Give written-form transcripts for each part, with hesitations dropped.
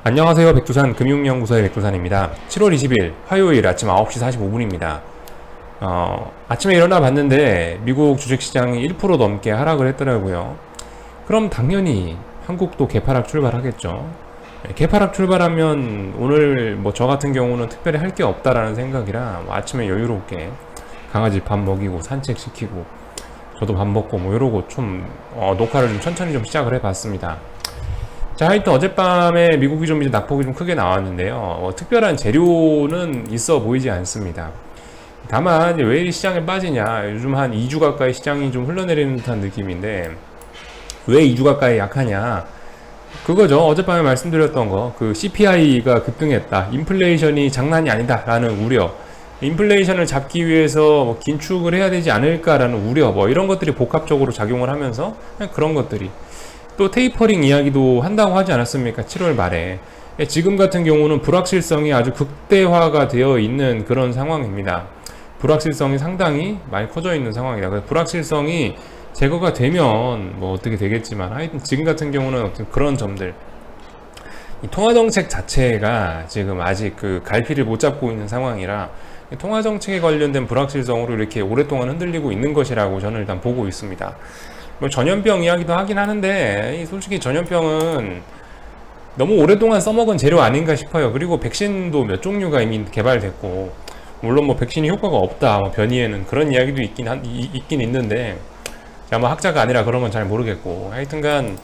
안녕하세요. 백두산 금융연구소의 백두산입니다. 7월 20일 화요일 아침 9시 45분입니다. 아침에 일어나 봤는데 미국 주식시장이 1% 넘게 하락을 했더라고요. 그럼 당연히 한국도 개파락 출발하겠죠. 개파락 출발하면 오늘 뭐 저 같은 경우는 특별히 할 게 없다라는 생각이라 뭐 아침에 여유롭게 강아지 밥 먹이고 산책시키고 저도 밥 먹고 뭐 이러고 좀 녹화를 좀 천천히 좀 시작을 해봤습니다. 자, 하여튼 어젯밤에 미국이 좀 이제 낙폭이 좀 크게 나왔는데요. 특별한 재료는 있어 보이지 않습니다. 다만 왜 이 시장에 빠지냐, 요즘 한 2주 가까이 시장이 좀 흘러내리는 듯한 느낌인데 왜 2주 가까이 약하냐, 그거죠. 어젯밤에 말씀드렸던 거, 그 CPI가 급등했다, 인플레이션이 장난이 아니다 라는 우려, 인플레이션을 잡기 위해서 뭐 긴축을 해야 되지 않을까라는 우려, 뭐 이런 것들이 복합적으로 작용을 하면서 그냥 그런 것들이, 또 테이퍼링 이야기도 한다고 하지 않았습니까? 7월 말에. 지금 같은 경우는 불확실성이 아주 극대화가 되어 있는 그런 상황입니다. 불확실성이 상당히 많이 커져 있는 상황이다. 그래서 불확실성이 제거가 되면 뭐 어떻게 되겠지만, 하여튼 지금 같은 경우는 어떤 그런 점들, 이 통화정책 자체가 지금 아직 그 갈피를 못 잡고 있는 상황이라 통화정책에 관련된 불확실성으로 이렇게 오랫동안 흔들리고 있는 것이라고 저는 일단 보고 있습니다. 뭐 전염병 이야기도 하긴 하는데 솔직히 전염병은 너무 오랫동안 써먹은 재료 아닌가 싶어요. 그리고 백신도 몇 종류가 이미 개발됐고, 물론 뭐 백신이 효과가 없다, 뭐 변이에는 그런 이야기도 있긴 있는데 제가 뭐 학자가 아니라 그런 건 잘 모르겠고, 하여튼간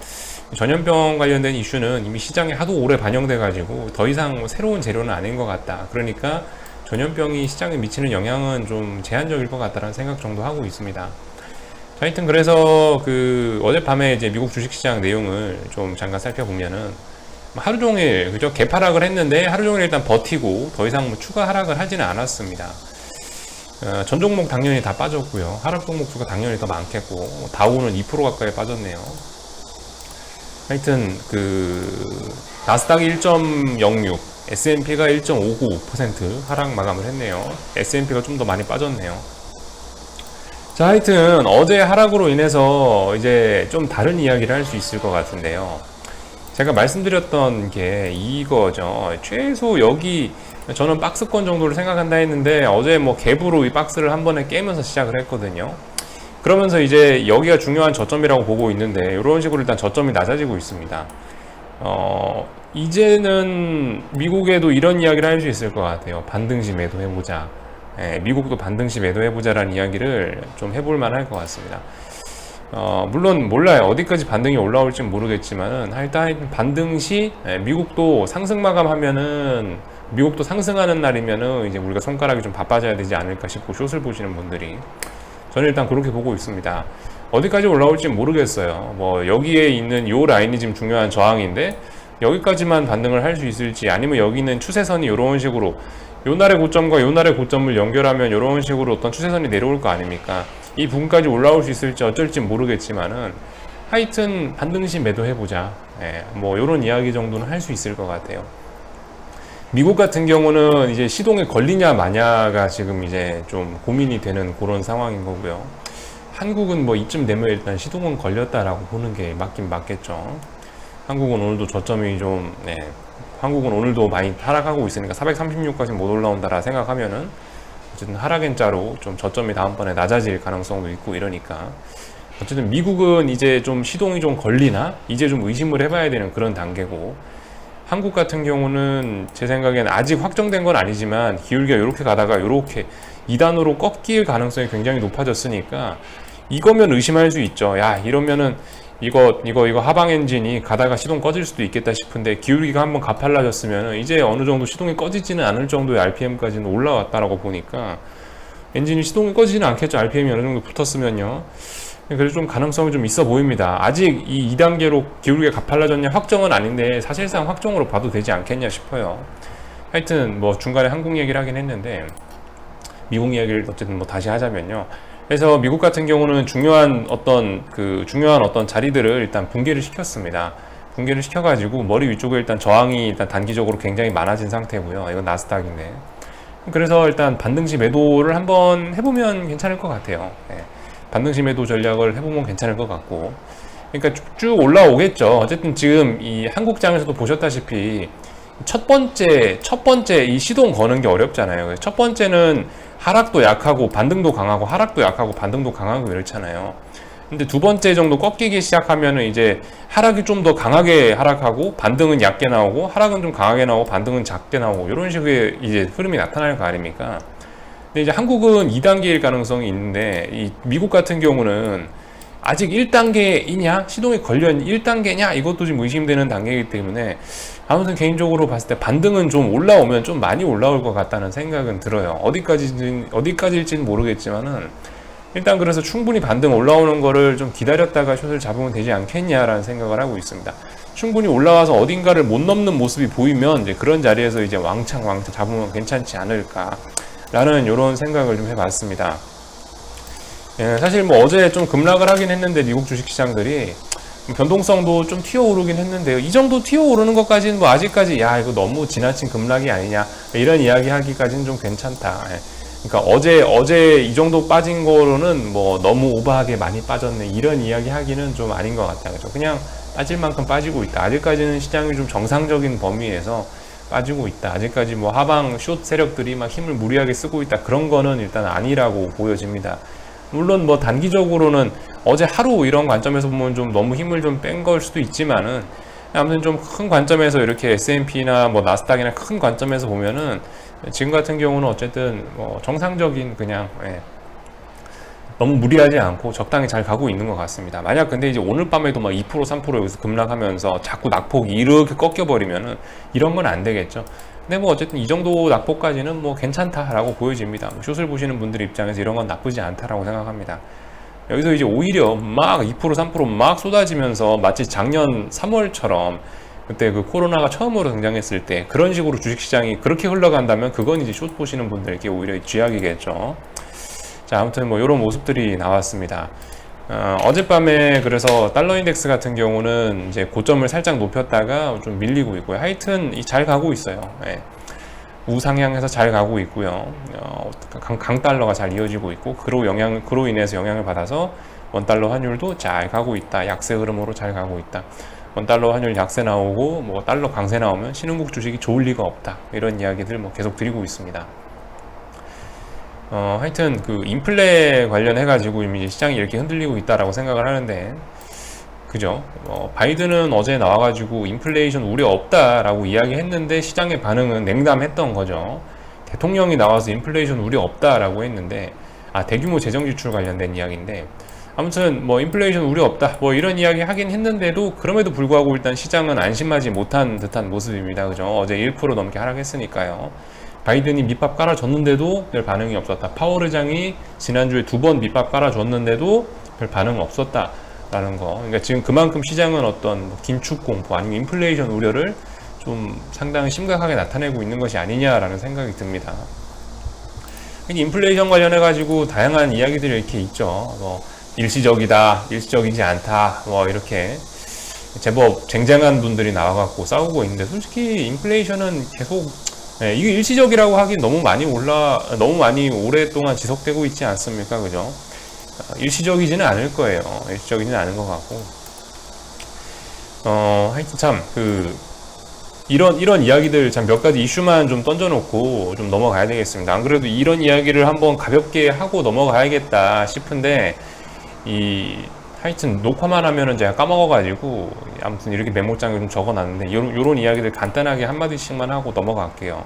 전염병 관련된 이슈는 이미 시장에 하도 오래 반영돼 가지고 더 이상 뭐 새로운 재료는 아닌 것 같다. 그러니까 전염병이 시장에 미치는 영향은 좀 제한적일 것 같다는 생각 정도 하고 있습니다. 하여튼 그래서 그 어젯밤에 이제 미국 주식시장 내용을 좀 잠깐 살펴보면은 하루 종일 그죠, 개파락을 했는데 하루 종일 일단 버티고 더 이상 뭐 추가 하락을 하지는 않았습니다. 전 종목 당연히 다 빠졌고요. 하락 종목 수가 당연히 더 많겠고, 다우는 2% 가까이 빠졌네요. 하여튼 그 나스닥이 1.06, S&P가 1.59% 하락 마감을 했네요. S&P가 좀 더 많이 빠졌네요. 자, 하여튼 어제 하락으로 인해서 이제 좀 다른 이야기를 할 수 있을 것 같은데요. 제가 말씀드렸던 게 이거죠. 최소 여기 저는 박스권 정도를 생각한다 했는데 어제 뭐 갭으로 이 박스를 한 번에 깨면서 시작을 했거든요. 그러면서 이제 여기가 중요한 저점이라고 보고 있는데 이런 식으로 일단 저점이 낮아지고 있습니다. 이제는 미국에도 이런 이야기를 할 수 있을 것 같아요. 반등시 매도해보자. 미국도 반등시 매도해보자라는 이야기를 좀 해볼 만할 것 같습니다. 물론 몰라요. 어디까지 반등이 올라올지 모르겠지만은 일단 반등시, 미국도 상승 마감하면은, 미국도 상승하는 날이면은 이제 우리가 손가락이 좀 바빠져야 되지 않을까 싶고, 숏을 보시는 분들이, 저는 일단 그렇게 보고 있습니다. 어디까지 올라올지 모르겠어요. 뭐 여기에 있는 요 라인이 지금 중요한 저항인데 여기까지만 반등을 할 수 있을지, 아니면 여기는 추세선이 이런 식으로 요 날의 고점과 요 날의 고점을 연결하면 이런 식으로 어떤 추세선이 내려올 거 아닙니까? 이 부분까지 올라올 수 있을지 어쩔지 모르겠지만은 하여튼 반등시 매도해보자, 뭐 요런 이야기 정도는 할 수 있을 것 같아요. 미국 같은 경우는 이제 시동에 걸리냐 마냐가 지금 이제 좀 고민이 되는 그런 상황인 거고요. 한국은 뭐 이쯤 되면 일단 시동은 걸렸다라고 보는 게 맞긴 맞겠죠. 한국은 오늘도 저점이 좀, 한국은 오늘도 많이 하락하고 있으니까 436까지 못 올라온다라 생각하면은 어쨌든 하락엔자로 좀 저점이 다음번에 낮아질 가능성도 있고 이러니까, 어쨌든 미국은 이제 좀 시동이 좀 걸리나 이제 좀 의심을 해봐야 되는 그런 단계고, 한국 같은 경우는 제 생각엔 아직 확정된 건 아니지만 기울기가 이렇게 가다가 이렇게 2단으로 꺾일 가능성이 굉장히 높아졌으니까 이거면 의심할 수 있죠. 야, 이러면은 이거 하방 엔진이 가다가 시동 꺼질 수도 있겠다 싶은데, 기울기가 한번 가팔라졌으면 이제 어느 정도 시동이 꺼지지는 않을 정도의 RPM까지는 올라왔다라고 보니까 엔진이 시동이 꺼지지는 않겠죠. RPM이 어느 정도 붙었으면요. 그래서 좀 가능성이 좀 있어 보입니다. 아직 이 2단계로 기울기가 가팔라졌냐 확정은 아닌데 사실상 확정으로 봐도 되지 않겠냐 싶어요. 하여튼 뭐 중간에 한국 얘기를 하긴 했는데 미국 얘기를 어쨌든 뭐 다시 하자면요. 그래서 미국 같은 경우는 중요한 어떤 자리들을 일단 붕괴를 시켰습니다. 붕괴를 시켜가지고 머리 위쪽에 일단 저항이 일단 단기적으로 굉장히 많아진 상태고요. 이건 나스닥인데. 그래서 일단 반등시 매도를 한번 해보면 괜찮을 것 같아요. 반등시 매도 전략을 해보면 괜찮을 것 같고, 그러니까 쭉 올라오겠죠. 어쨌든 지금 이 한국장에서도 보셨다시피 첫 번째 이 시동 거는 게 어렵잖아요. 첫 번째는 하락도 약하고 반등도 강하고 하락도 약하고 반등도 강하고 이렇잖아요. 근데 두 번째 정도 꺾이기 시작하면은 이제 하락이 좀 더 강하게 하락하고 반등은 얕게 나오고 하락은 좀 강하게 나오고 반등은 작게 나오고 이런 식의 이제 흐름이 나타날 거 아닙니까? 근데 이제 한국은 2단계일 가능성이 있는데 이 미국 같은 경우는 아직 1단계이냐 시동이 걸려있는 1단계냐 이것도 지금 의심되는 단계이기 때문에 아무튼 개인적으로 봤을 때 반등은 좀 올라오면 좀 많이 올라올 것 같다는 생각은 들어요. 어디까지일지는 모르겠지만은 일단 그래서 충분히 반등 올라오는 거를 좀 기다렸다가 숏을 잡으면 되지 않겠냐라는 생각을 하고 있습니다. 충분히 올라와서 어딘가를 못 넘는 모습이 보이면 이제 그런 자리에서 이제 왕창 잡으면 괜찮지 않을까라는 이런 생각을 좀 해봤습니다. 예, 사실 뭐 어제 좀 급락을 하긴 했는데 미국 주식시장들이 변동성도 좀 튀어오르긴 했는데요. 이 정도 튀어오르는 것까지는 뭐 아직까지 야 이거 너무 지나친 급락이 아니냐 이런 이야기 하기까지는 좀 괜찮다. 예. 그러니까 어제 이 정도 빠진 거로는 뭐 너무 오버하게 많이 빠졌네 이런 이야기 하기는 좀 아닌 것 같아요. 그렇죠? 그냥 빠질 만큼 빠지고 있다. 아직까지는 시장이 좀 정상적인 범위에서 빠지고 있다. 아직까지 뭐 하방 숏 세력들이 막 힘을 무리하게 쓰고 있다. 그런 거는 일단 아니라고 보여집니다. 물론 뭐 단기적으로는 어제 하루 이런 관점에서 보면 좀 너무 힘을 좀 뺀 걸 수도 있지만은 아무튼 좀 큰 관점에서 이렇게 S&P나 뭐 나스닥이나 큰 관점에서 보면은 지금 같은 경우는 어쨌든 뭐 정상적인 그냥 너무 무리하지 않고 적당히 잘 가고 있는 것 같습니다. 만약 근데 이제 오늘 밤에도 막 2% 3% 여기서 급락하면서 자꾸 낙폭이 이렇게 꺾여버리면은 이런 건 안 되겠죠. 근데 뭐 어쨌든 이 정도 낙폭까지는 뭐 괜찮다라고 보여집니다. 숏을 보시는 분들 입장에서 이런 건 나쁘지 않다라고 생각합니다. 여기서 이제 오히려 막 2% 3% 쏟아지면서 마치 작년 3월처럼 그때 그 코로나가 처음으로 등장했을 때 그런 식으로 주식시장이 그렇게 흘러간다면 그건 이제 숏 보시는 분들께 오히려 쥐약이겠죠. 자, 아무튼 뭐 이런 모습들이 나왔습니다. 어젯밤에 그래서 달러 인덱스 같은 경우는 이제 고점을 살짝 높였다가 좀 밀리고 있고요. 하여튼 잘 가고 있어요. 예. 우상향해서 잘 가고 있고요. 강달러가 잘 이어지고 있고 그로 인해서 영향을 받아서 원달러 환율도 잘 가고 있다. 약세 흐름으로 잘 가고 있다. 원달러 환율 약세 나오고 뭐 달러 강세 나오면 신흥국 주식이 좋을 리가 없다. 이런 이야기들 뭐 계속 드리고 있습니다. 하여튼 그 인플레 관련해 가지고 이미 시장이 이렇게 흔들리고 있다라고 생각을 하는데 그죠? 바이든은 어제 나와가지고 인플레이션 우려 없다라고 이야기했는데 시장의 반응은 냉담했던 거죠. 대통령이 나와서 인플레이션 우려 없다라고 했는데 대규모 재정 지출 관련된 이야기인데 아무튼 뭐 인플레이션 우려 없다 뭐 이런 이야기 하긴 했는데도 그럼에도 불구하고 일단 시장은 안심하지 못한 듯한 모습입니다. 그죠? 어제 1% 넘게 하락했으니까요. 바이든이 밑밥 깔아줬는데도 별 반응이 없었다. 파월 의장이 지난주에 2번 밑밥 깔아줬는데도 별 반응 없었다. 라는 거. 그러니까 지금 그만큼 시장은 어떤 긴축 공포 아니면 인플레이션 우려를 좀 상당히 심각하게 나타내고 있는 것이 아니냐라는 생각이 듭니다. 인플레이션 관련해 가지고 다양한 이야기들이 이렇게 있죠. 뭐 일시적이다, 일시적이지 않다, 뭐 이렇게 제법 쟁쟁한 분들이 나와갖고 싸우고 있는데 솔직히 인플레이션은 계속 이게 일시적이라고 하긴 너무 많이 오랫동안 지속되고 있지 않습니까, 그죠? 일시적이지는 않을 거예요. 일시적이지는 않은 것 같고. 하여튼 참, 이런 이야기들 참 몇 가지 이슈만 좀 던져놓고 좀 넘어가야 되겠습니다. 안 그래도 이런 이야기를 한번 가볍게 하고 넘어가야겠다 싶은데, 하여튼 녹화만 하면은 제가 까먹어가지고, 아무튼 이렇게 메모장에 좀 적어놨는데, 요런 이야기들 간단하게 한마디씩만 하고 넘어갈게요.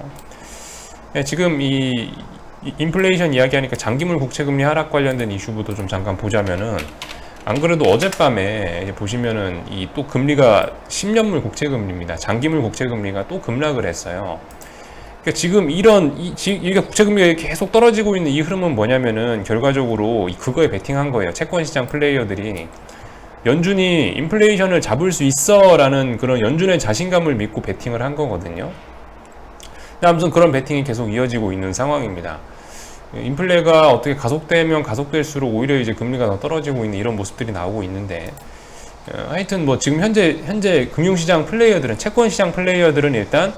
지금 인플레이션 이야기하니까 장기물 국채금리 하락 관련된 이슈부터 좀 잠깐 보자면은 안 그래도 어젯밤에 보시면은 또 금리가 10년물 국채금리입니다. 장기물 국채금리가 또 급락을 했어요. 그러니까 지금 이게 국채금리가 계속 떨어지고 있는 이 흐름은 뭐냐면은 결과적으로 그거에 베팅한 거예요. 채권시장 플레이어들이 연준이 인플레이션을 잡을 수 있어라는 그런 연준의 자신감을 믿고 베팅을 한 거거든요. 아무튼 그런 베팅이 계속 이어지고 있는 상황입니다. 인플레가 어떻게 가속되면 가속될수록 오히려 이제 금리가 더 떨어지고 있는 이런 모습들이 나오고 있는데 하여튼 뭐 지금 현재 금융시장 플레이어들은 채권시장 플레이어들은 일단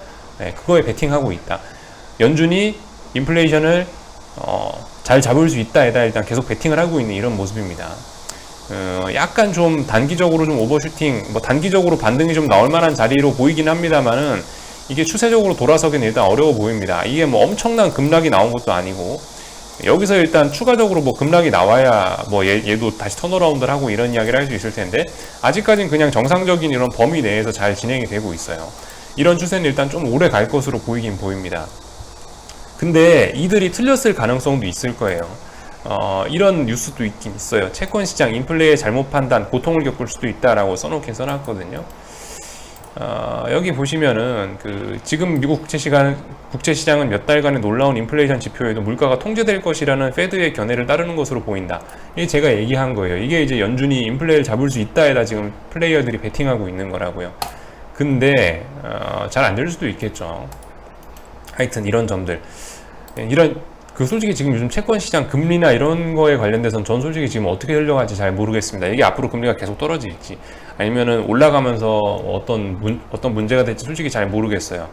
그거에 베팅하고 있다. 연준이 인플레이션을 잘 잡을 수 있다에다 일단 계속 베팅을 하고 있는 이런 모습입니다. 약간 좀 단기적으로 좀 오버슈팅, 뭐 단기적으로 반등이 좀 나올 만한 자리로 보이긴 합니다만은 이게 추세적으로 돌아서기는 일단 어려워 보입니다. 이게 뭐 엄청난 급락이 나온 것도 아니고, 여기서 일단 추가적으로 뭐 급락이 나와야 뭐 얘도 다시 턴어라운드를 하고 이런 이야기를 할 수 있을 텐데, 아직까지는 그냥 정상적인 이런 범위 내에서 잘 진행이 되고 있어요. 이런 추세는 일단 좀 오래 갈 것으로 보이긴 보입니다. 근데 이들이 틀렸을 가능성도 있을 거예요. 이런 뉴스도 있긴 있어요. 채권 시장 인플레의 잘못 판단, 고통을 겪을 수도 있다라고 써놓긴 써놨거든요. 여기 보시면은 지금 미국 국채시장은 몇 달간의 놀라운 인플레이션 지표에도 물가가 통제될 것이라는 페드의 견해를 따르는 것으로 보인다. 이게 제가 얘기한 거예요. 이게 이제 연준이 인플레를 잡을 수 있다에다 지금 플레이어들이 베팅하고 있는 거라고요. 근데 잘 안 될 수도 있겠죠. 하여튼 이런 점들, 솔직히 지금 요즘 채권 시장 금리나 이런 거에 관련돼서는 전 솔직히 지금 어떻게 흘러갈지 잘 모르겠습니다. 이게 앞으로 금리가 계속 떨어질지 아니면은 올라가면서 어떤 문제가 될지 솔직히 잘 모르겠어요.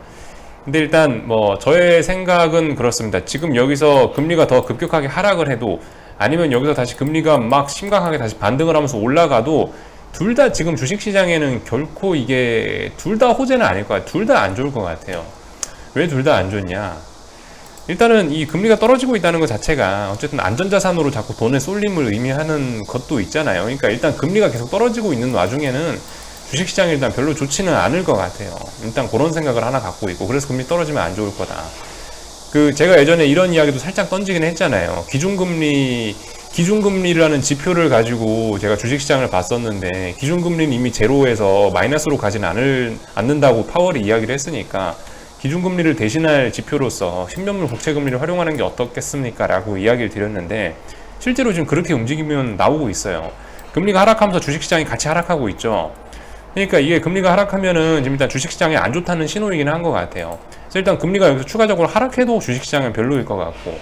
근데 일단 뭐 저의 생각은 그렇습니다. 지금 여기서 금리가 더 급격하게 하락을 해도, 아니면 여기서 다시 금리가 막 심각하게 다시 반등을 하면서 올라가도, 둘 다 지금 주식시장에는 결코 이게 둘 다 호재는 아닐 것 같아요. 둘 다 안 좋을 것 같아요. 왜 둘 다 안 좋냐? 일단은 이 금리가 떨어지고 있다는 것 자체가 어쨌든 안전자산으로 자꾸 돈의 쏠림을 의미하는 것도 있잖아요. 그러니까 일단 금리가 계속 떨어지고 있는 와중에는 주식시장이 일단 별로 좋지는 않을 것 같아요. 일단 그런 생각을 하나 갖고 있고, 그래서 금리 떨어지면 안 좋을 거다. 제가 예전에 이런 이야기도 살짝 던지긴 했잖아요. 기준금리라는 지표를 가지고 제가 주식시장을 봤었는데, 기준금리는 이미 제로에서 마이너스로 가지는 않는다고 파월이 이야기를 했으니까, 기준금리를 대신할 지표로서 10년물 국채금리를 활용하는 게 어떻겠습니까? 라고 이야기를 드렸는데, 실제로 지금 그렇게 움직이면 나오고 있어요. 금리가 하락하면서 주식시장이 같이 하락하고 있죠. 그러니까 이게 금리가 하락하면은 지금 일단 주식시장에 안 좋다는 신호이긴 한 것 같아요. 그래서 일단 금리가 여기서 추가적으로 하락해도 주식시장은 별로일 것 같고,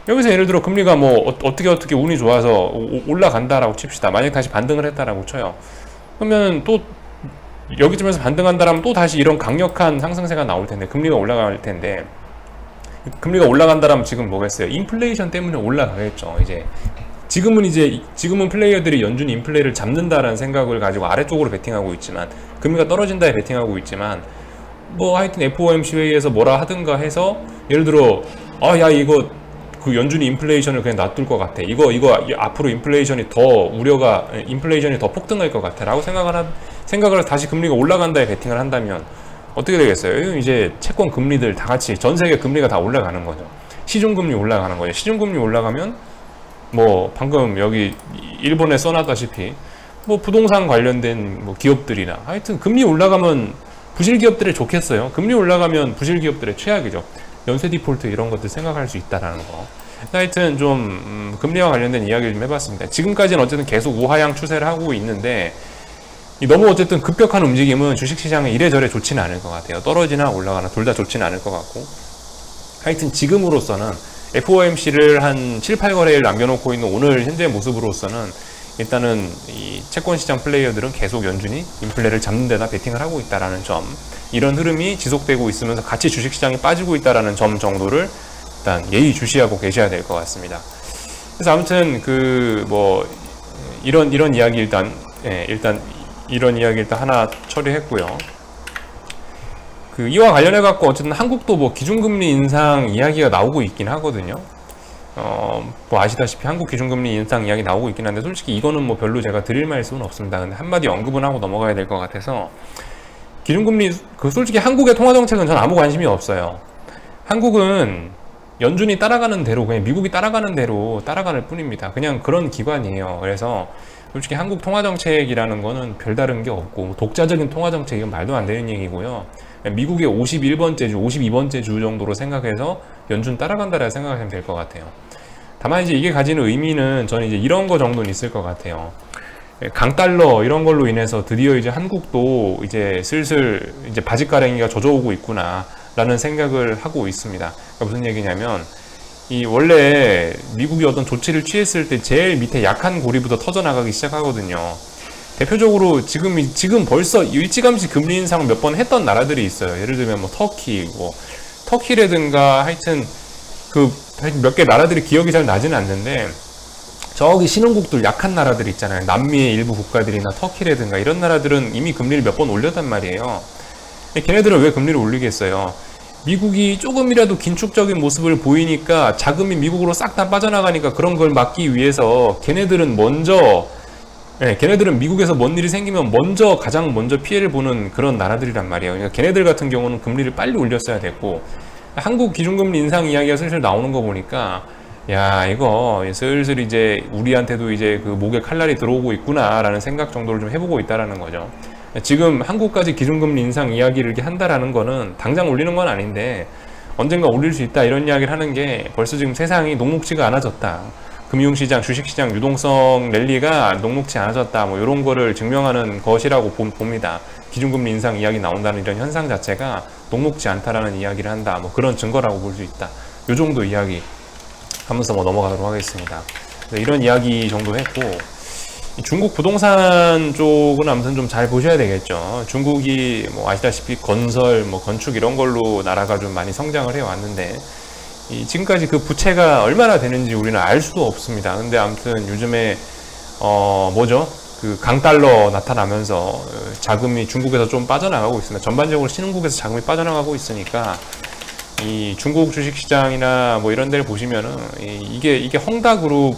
여기서 예를 들어 금리가 뭐 어떻게 운이 좋아서 올라간다라고 칩시다. 만약 다시 반등을 했다라고 쳐요. 그러면 또 여기쯤에서 반등한다라면 또 다시 이런 강력한 상승세가 나올 텐데, 금리가 올라갈 텐데, 금리가 올라간다라면 지금 뭐겠어요? 인플레이션 때문에 올라가겠죠. 지금은 플레이어들이 연준이 인플레를 잡는다라는 생각을 가지고 아래쪽으로 베팅하고 있지만, 금리가 떨어진다에 베팅하고 있지만, 뭐 하여튼 FOMC 회의에서 뭐라 하든가 해서, 예를 들어 야 이거 연준이 인플레이션을 그냥 놔둘 것 같아. 이거 앞으로 인플레이션이 더 폭등할 것 같아. 라고 생각을 다시 금리가 올라간다에 베팅을 한다면 어떻게 되겠어요? 이제 채권 금리들 다 같이 전 세계 금리가 다 올라가는 거죠. 시중금리 올라가는 거죠. 시중금리 올라가면 뭐 방금 여기 일본에 써놨다시피 뭐 부동산 관련된 뭐 기업들이나, 하여튼 금리 올라가면 부실 기업들에 좋겠어요. 금리 올라가면 부실 기업들의 최악이죠. 연쇄 디폴트 이런 것들 생각할 수 있다라는 거. 하여튼 좀 금리와 관련된 이야기를 좀 해봤습니다. 지금까지는 어쨌든 계속 우하향 추세를 하고 있는데, 너무 어쨌든 급격한 움직임은 주식시장에 이래저래 좋지는 않을 것 같아요. 떨어지나 올라가나 둘 다 좋지는 않을 것 같고, 하여튼 지금으로서는 FOMC를 한 7, 8거래일 남겨놓고 있는 오늘 현재 모습으로서는 일단은 이 채권시장 플레이어들은 계속 연준이 인플레를 잡는 데다 베팅을 하고 있다라는 점, 이런 흐름이 지속되고 있으면서 같이 주식시장이 빠지고 있다라는 점 정도를 일단 예의주시하고 계셔야 될 것 같습니다. 그래서 아무튼 이런 이야기 일단 이런 이야기 일단 하나 처리했고요. 이와 관련해 갖고 어쨌든 한국도 뭐 기준금리 인상 이야기가 나오고 있긴 하거든요. 뭐 아시다시피 한국 기준금리 인상 이야기 나오고 있긴 한데, 솔직히 이거는 뭐 별로 제가 드릴 말씀은 없습니다. 근데 한마디 언급은 하고 넘어가야 될 것 같아서, 기준금리 솔직히 한국의 통화정책은 전 아무 관심이 없어요. 한국은 연준이 따라가는 대로, 그냥 미국이 따라가는 대로 따라가는 뿐입니다. 그냥 그런 기관이에요. 그래서 솔직히 한국 통화정책이라는 거는 별다른 게 없고, 독자적인 통화정책이건 말도 안 되는 얘기고요. 미국의 51번째 주, 52번째 주 정도로 생각해서 연준 따라간다라 생각하시면 될 것 같아요. 다만 이제 이게 가지는 의미는 저는 이제 이런 거 정도는 있을 것 같아요. 강달러 이런 걸로 인해서 드디어 이제 한국도 이제 슬슬 이제 바짓가랭이가 젖어오고 있구나 라는 생각을 하고 있습니다. 그러니까 무슨 얘기냐면, 원래 미국이 어떤 조치를 취했을 때 제일 밑에 약한 고리부터 터져나가기 시작하거든요. 대표적으로 지금 벌써 일찌감치 금리 인상을 몇 번 했던 나라들이 있어요. 예를 들면 뭐 터키라든가, 하여튼 몇 개 나라들이 기억이 잘 나지는 않는데, 저기 신흥국들 약한 나라들 있잖아요. 남미의 일부 국가들이나 터키라든가 이런 나라들은 이미 금리를 몇 번 올렸단 말이에요. 걔네들은 왜 금리를 올리겠어요? 미국이 조금이라도 긴축적인 모습을 보이니까 자금이 미국으로 싹 다 빠져나가니까 그런 걸 막기 위해서 걔네들은 걔네들은 미국에서 뭔 일이 생기면 가장 먼저 피해를 보는 그런 나라들이란 말이에요. 그러니까 걔네들 같은 경우는 금리를 빨리 올렸어야 됐고, 한국 기준금리 인상 이야기가 슬슬 나오는 거 보니까, 야, 이거 슬슬 이제 우리한테도 이제 그 목에 칼날이 들어오고 있구나라는 생각 정도를 좀 해보고 있다라는 거죠. 지금 한국까지 기준금리 인상 이야기를 이렇게 한다라는 거는 당장 올리는 건 아닌데 언젠가 올릴 수 있다 이런 이야기를 하는 게 벌써 지금 세상이 녹록지가 않아졌다. 금융시장, 주식시장 유동성 랠리가 녹록지 않아졌다. 뭐 이런 거를 증명하는 것이라고 봅니다. 기준금리 인상 이야기 나온다는 이런 현상 자체가 녹록지 않다라는 이야기를 한다. 뭐 그런 증거라고 볼 수 있다. 요 정도 이야기 하면서 뭐 넘어가도록 하겠습니다. 이런 이야기 정도 했고, 중국 부동산 쪽은 아무튼 좀 잘 보셔야 되겠죠. 중국이 뭐 아시다시피 건설, 뭐 건축 이런 걸로 나라가 좀 많이 성장을 해 왔는데, 지금까지 그 부채가 얼마나 되는지 우리는 알 수도 없습니다. 근데 아무튼 요즘에 그 강달러 나타나면서 자금이 중국에서 좀 빠져나가고 있습니다. 전반적으로 신흥국에서 자금이 빠져나가고 있으니까 이 중국 주식시장이나 뭐 이런 데를 보시면은 이게 헝다그룹,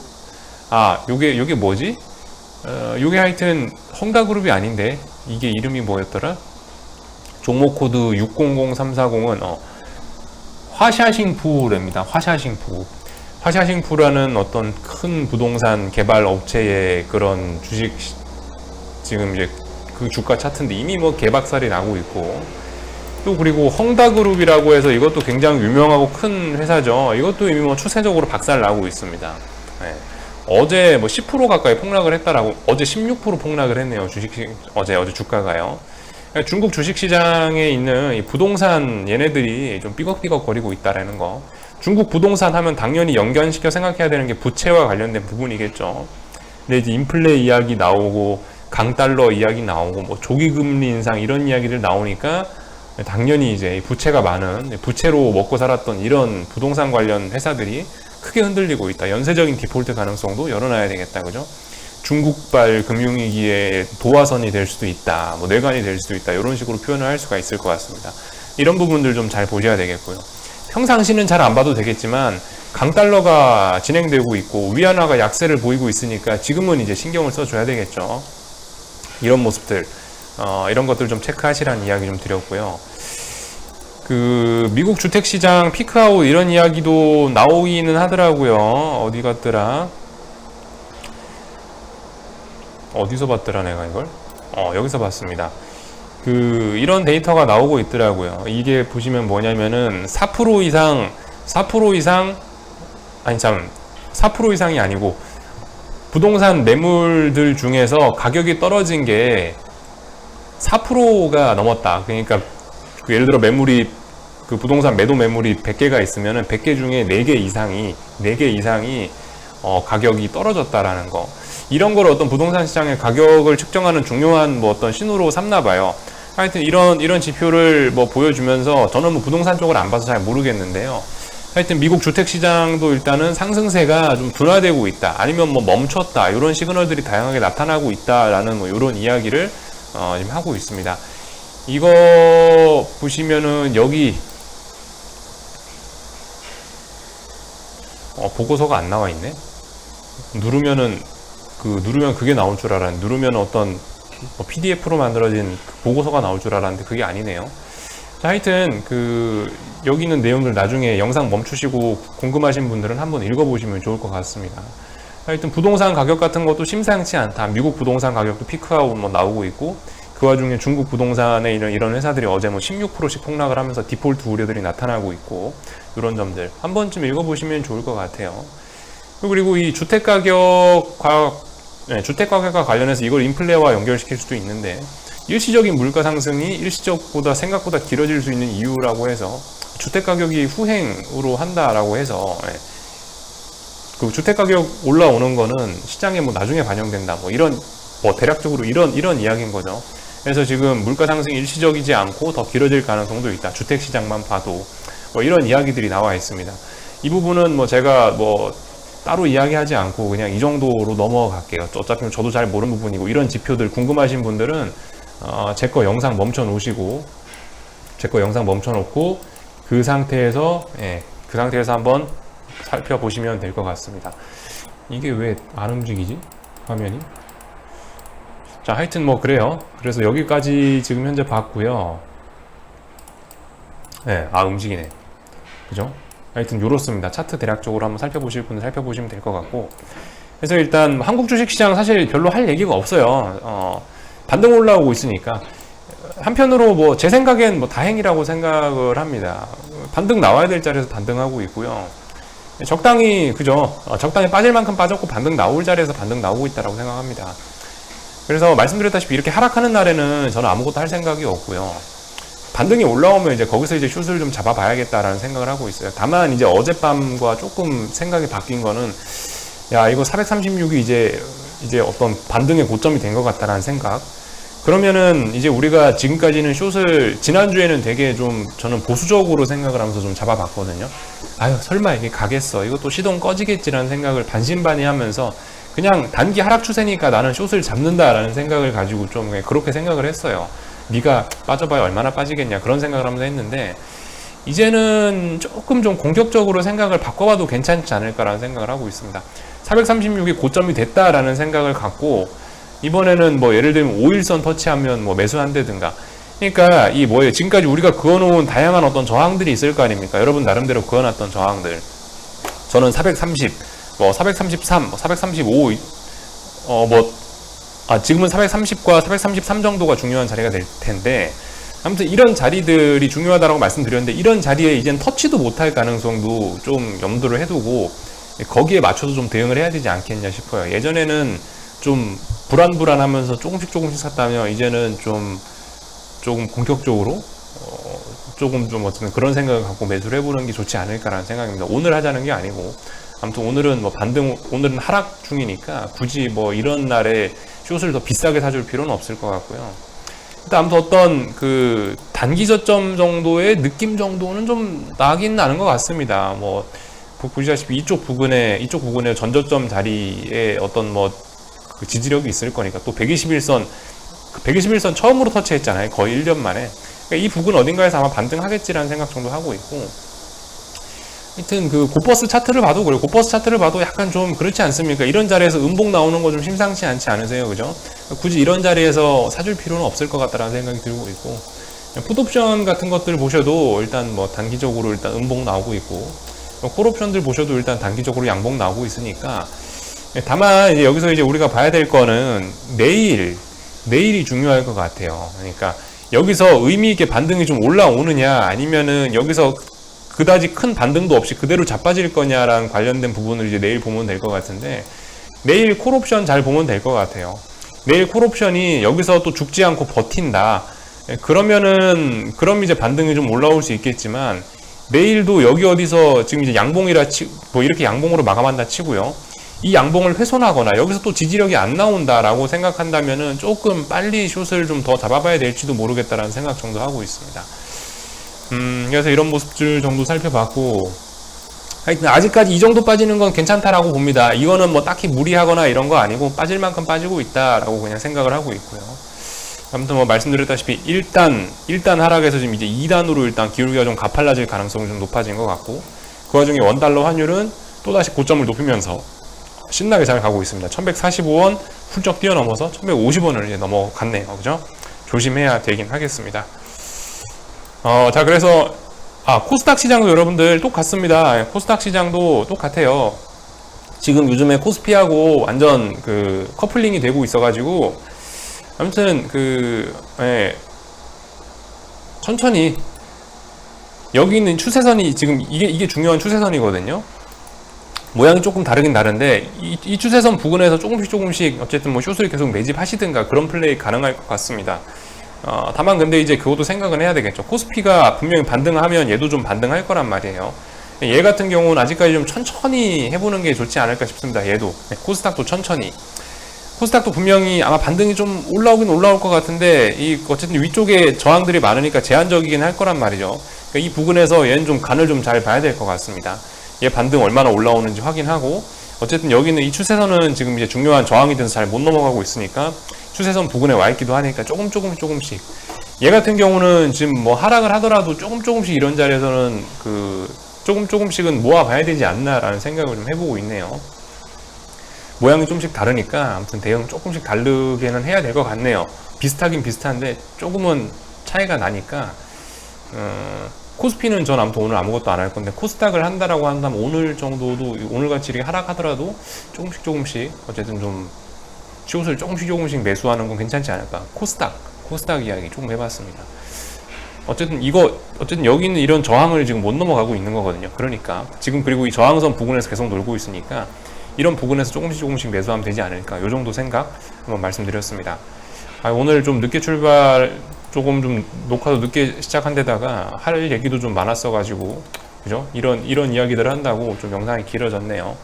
요게 뭐지? 요게 하여튼 헝다그룹이 아닌데 이게 이름이 뭐였더라? 종목 코드 600340은 화샤싱푸랍니다. 화샤싱푸라는 어떤 큰 부동산 개발 업체의 그런 주식, 지금 이제 그 주가 차트인데 이미 뭐 개박살이 나고 있고, 또 그리고 헝다그룹이라고 해서 이것도 굉장히 유명하고 큰 회사죠. 이것도 이미 뭐 추세적으로 박살 나고 있습니다. 네. 어제 뭐 10% 가까이 폭락을 했다라고, 어제 16% 폭락을 했네요. 어제 주가가요. 중국 주식시장에 있는 이 부동산 얘네들이 좀 삐걱삐걱 거리고 있다라는 거. 중국 부동산 하면 당연히 연관시켜 생각해야 되는 게 부채와 관련된 부분이겠죠. 근데 이제 인플레 이야기 나오고 강달러 이야기 나오고 뭐 조기금리 인상 이런 이야기들 나오니까 당연히 이제 부채가 많은, 부채로 먹고 살았던 이런 부동산 관련 회사들이 크게 흔들리고 있다. 연쇄적인 디폴트 가능성도 열어놔야 되겠다. 그죠? 중국발 금융위기의 도화선이 될 수도 있다. 뭐 뇌관이 될 수도 있다. 이런 식으로 표현을 할 수가 있을 것 같습니다. 이런 부분들 좀 잘 보셔야 되겠고요. 평상시는 잘 안 봐도 되겠지만 강달러가 진행되고 있고 위안화가 약세를 보이고 있으니까 지금은 이제 신경을 써줘야 되겠죠. 이런 모습들, 이런 것들 좀 체크하시라는 이야기 좀 드렸고요. 그 미국 주택시장 피크아웃 이런 이야기도 나오기는 하더라고요. 어디 갔더라? 어디서 봤더라 내가 이걸? 여기서 봤습니다. 이런 데이터가 나오고 있더라고요. 이게 보시면 뭐냐면은 4% 이상이 아니고 부동산 매물들 중에서 가격이 떨어진 게 4%가 넘었다. 그러니까 예를 들어 그 부동산 매도 매물이 100개가 있으면은 100개 중에 4개 이상이 가격이 떨어졌다라는 거. 이런 걸 어떤 부동산 시장의 가격을 측정하는 중요한 뭐 어떤 신호로 삼나 봐요. 하여튼 이런 지표를 뭐 보여주면서 저는 뭐 부동산 쪽을 안 봐서 잘 모르겠는데요. 하여튼 미국 주택 시장도 일단은 상승세가 좀 둔화되고 있다. 아니면 뭐 멈췄다. 이런 시그널들이 다양하게 나타나고 있다라는 뭐 이런 이야기를 지금 하고 있습니다. 이거 보시면은 여기 보고서가 안 나와 있네. 누르면 그게 나올 줄 알았는데, 누르면 어떤 PDF로 만들어진 보고서가 나올 줄 알았는데 그게 아니네요. 자, 하여튼 여기 있는 내용들 나중에 영상 멈추시고 궁금하신 분들은 한번 읽어보시면 좋을 것 같습니다. 하여튼 부동산 가격 같은 것도 심상치 않다. 미국 부동산 가격도 피크아웃 뭐 나오고 있고, 그 와중에 중국 부동산의 이런 회사들이 어제 뭐 16%씩 폭락을 하면서 디폴트 우려들이 나타나고 있고, 이런 점들 한 번쯤 읽어보시면 좋을 것 같아요. 그리고 이 주택가격과 관련해서 이걸 인플레와 연결시킬 수도 있는데, 일시적인 물가 상승이 일시적보다 생각보다 길어질 수 있는 이유라고 해서 주택가격이 후행으로 한다라고 해서 그 주택가격 올라오는 거는 시장에 뭐 나중에 반영된다, 뭐 대략적으로 이런 이야기인 거죠. 그래서 지금 물가 상승이 일시적이지 않고 더 길어질 가능성도 있다. 주택시장만 봐도 뭐 이런 이야기들이 나와 있습니다. 이 부분은 뭐 제가 뭐 따로 이야기하지 않고 그냥 이 정도로 넘어갈게요. 어차피 저도 잘 모르는 부분이고, 이런 지표들 궁금하신 분들은 제 거 영상 멈춰 놓으시고 제 거 영상 멈춰놓고 그 상태에서 그 상태에서 한번 살펴보시면 될 것 같습니다. 이게 왜 안 움직이지? 화면이? 자, 하여튼 뭐 그래요. 그래서 여기까지 지금 현재 봤고요. 움직이네. 그죠? 하여튼 요렇습니다. 차트 대략적으로 한번 살펴보실 분은 살펴보시면 될 것 같고, 그래서 일단 한국 주식시장 사실 별로 할 얘기가 없어요. 반등 올라오고 있으니까. 한편으로 뭐 제 생각엔 뭐 다행이라고 생각을 합니다. 반등 나와야 될 자리에서 반등하고 있고요. 적당히, 그죠? 적당히 빠질 만큼 빠졌고 반등 나올 자리에서 반등 나오고 있다라고 생각합니다. 그래서 말씀드렸다시피 이렇게 하락하는 날에는 저는 아무것도 할 생각이 없고요. 반등이 올라오면 이제 거기서 이제 슛을 좀 잡아봐야겠다라는 생각을 하고 있어요. 다만 이제 어젯밤과 조금 생각이 바뀐 거는, 야, 이거 436이 이제 어떤 반등의 고점이 된 것 같다라는 생각. 그러면은 이제 우리가 지금까지는 숏을 지난주에는 되게 좀 저는 보수적으로 생각을 하면서 좀 잡아봤거든요. 아유, 설마 이게 가겠어, 이것도 시동 꺼지겠지라는 생각을 반신반의하면서 그냥 단기 하락 추세니까 나는 숏을 잡는다라는 생각을 가지고 좀 그렇게 생각을 했어요. 네가 빠져봐야 얼마나 빠지겠냐, 그런 생각을 하면서 했는데, 이제는 조금 좀 공격적으로 생각을 바꿔봐도 괜찮지 않을까라는 생각을 하고 있습니다. 436이 고점이 됐다라는 생각을 갖고 이번에는 뭐 예를 들면 5일선 터치하면 뭐 매수한다든가, 그러니까 이 뭐예요, 지금까지 우리가 그어놓은 다양한 어떤 저항들이 있을 거 아닙니까? 여러분 나름대로 그어놨던 저항들, 저는 430, 뭐 433, 뭐 435, 지금은 430과 433 정도가 중요한 자리가 될 텐데, 아무튼 이런 자리들이 중요하다고 말씀드렸는데, 이런 자리에 이젠 터치도 못할 가능성도 좀 염두를 해두고 거기에 맞춰서 좀 대응을 해야 되지 않겠냐 싶어요. 예전에는 좀 불안하면서 조금씩 샀다면, 이제는 조금 본격적으로 조금 좀 어쨌든 그런 생각을 갖고 매수를 해보는 게 좋지 않을까라는 생각입니다. 오늘 하자는 게 아니고, 아무튼 오늘은 뭐 오늘은 하락 중이니까 굳이 뭐 이런 날에 숏을 더 비싸게 사줄 필요는 없을 것 같고요. 일단 아무튼 어떤 그 단기 저점 정도의 느낌 정도는 좀 나긴 나는 것 같습니다. 뭐 보시다시피 이쪽 부근에 전저점 자리에 어떤 뭐 그 지지력이 있을 거니까, 또 121선 처음으로 터치했잖아요. 거의 1년 만에. 그러니까 이 부근 어딘가에서 아마 반등하겠지라는 생각 정도 하고 있고, 하여튼 그 고버스 차트를 봐도 그래요. 고버스 차트를 봐도 약간 좀 그렇지 않습니까? 이런 자리에서 음봉 나오는 거 좀 심상치 않지 않으세요? 그죠? 굳이 이런 자리에서 사줄 필요는 없을 것 같다라는 생각이 들고 있고, 풋옵션 같은 것들 보셔도 일단 뭐 단기적으로 일단 음봉 나오고 있고, 콜옵션들 보셔도 일단 단기적으로 양봉 나오고 있으니까, 다만 이제 여기서 이제 우리가 봐야 될 거는 내일이 중요할 것 같아요. 그러니까 여기서 의미 있게 반등이 좀 올라오느냐, 아니면은 여기서 그다지 큰 반등도 없이 그대로 자빠질 거냐랑 관련된 부분을 이제 내일 보면 될 것 같은데, 내일 콜옵션 잘 보면 될 것 같아요. 내일 콜옵션이 여기서 또 죽지 않고 버틴다, 그럼 이제 반등이 좀 올라올 수 있겠지만, 내일도 여기 어디서 지금 이제 양봉이라 뭐 이렇게 양봉으로 마감한다 치고요, 이 양봉을 훼손하거나 여기서 또 지지력이 안 나온다라고 생각한다면은 조금 빨리 숏을 좀 더 잡아봐야 될지도 모르겠다라는 생각 정도 하고 있습니다. 그래서 이런 모습들 정도 살펴봤고, 하여튼 아직까지 이 정도 빠지는 건 괜찮다라고 봅니다. 이거는 뭐 딱히 무리하거나 이런 거 아니고 빠질 만큼 빠지고 있다라고 그냥 생각을 하고 있고요. 아무튼 뭐 말씀드렸다시피 1단 하락에서 지금 이제 2단으로 일단 기울기가 좀 가팔라질 가능성이 좀 높아진 것 같고, 그 와중에 원달러 환율은 또다시 고점을 높이면서 신나게 잘 가고 있습니다. 1145원 훌쩍 뛰어넘어서 1150원을 이제 넘어갔네요. 그죠? 조심해야 되긴 하겠습니다. 자, 그래서 코스닥 시장도 여러분들 똑같습니다. 코스닥 시장도 똑같아요. 지금 요즘에 코스피하고 완전 그 커플링이 되고 있어가지고, 아무튼 천천히 여기 있는 추세선이 지금 이게 중요한 추세선이거든요. 모양이 조금 다르긴 다른데, 이 추세선 부근에서 조금씩 어쨌든 뭐 숏을 계속 매집하시든가 그런 플레이 가능할 것 같습니다. 다만 근데 이제 그것도 생각은 해야 되겠죠. 코스피가 분명히 반등하면 얘도 좀 반등할 거란 말이에요. 얘 같은 경우는 아직까지 좀 천천히 해보는 게 좋지 않을까 싶습니다. 얘도. 코스닥도 천천히. 코스닥도 분명히 아마 반등이 좀 올라오긴 올라올 것 같은데, 어쨌든 위쪽에 저항들이 많으니까 제한적이긴 할 거란 말이죠. 그러니까 이 부근에서 얘는 좀 간을 좀 잘 봐야 될 것 같습니다. 얘 반등 얼마나 올라오는지 확인하고, 어쨌든 여기는 이 추세선은 지금 이제 중요한 저항이 돼서 잘 못 넘어가고 있으니까 추세선 부근에 와 있기도 하니까 조금씩 얘 같은 경우는 지금 뭐 하락을 하더라도 조금씩 이런 자리에서는 그 조금씩은 모아봐야 되지 않나라는 생각을 좀 해보고 있네요. 모양이 조금씩 다르니까 아무튼 대응 조금씩 다르게는 해야 될 것 같네요. 비슷하긴 비슷한데 조금은 차이가 나니까 코스피는 전 아무튼 오늘 아무것도 안 할 건데 코스닥을 한다라고 한다면 오늘 정도도 오늘같이 이렇게 하락하더라도 조금씩 어쨌든 좀 시옷을 조금씩 매수하는 건 괜찮지 않을까. 코스닥 이야기 조금 해봤습니다. 어쨌든 여기 있는 이런 저항을 지금 못 넘어가고 있는 거거든요. 그러니까 지금 그리고 이 저항선 부근에서 계속 놀고 있으니까 이런 부분에서 조금씩 매수하면 되지 않을까. 요 정도 생각 한번 말씀드렸습니다. 오늘 좀 늦게 출발, 좀 녹화도 늦게 시작한 데다가 할 얘기도 좀 많았어가지고, 그죠? 이런 이야기들을 한다고 좀 영상이 길어졌네요.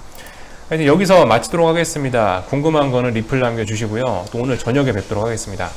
하여튼 여기서 마치도록 하겠습니다. 궁금한 거는 리플 남겨주시고요. 또 오늘 저녁에 뵙도록 하겠습니다.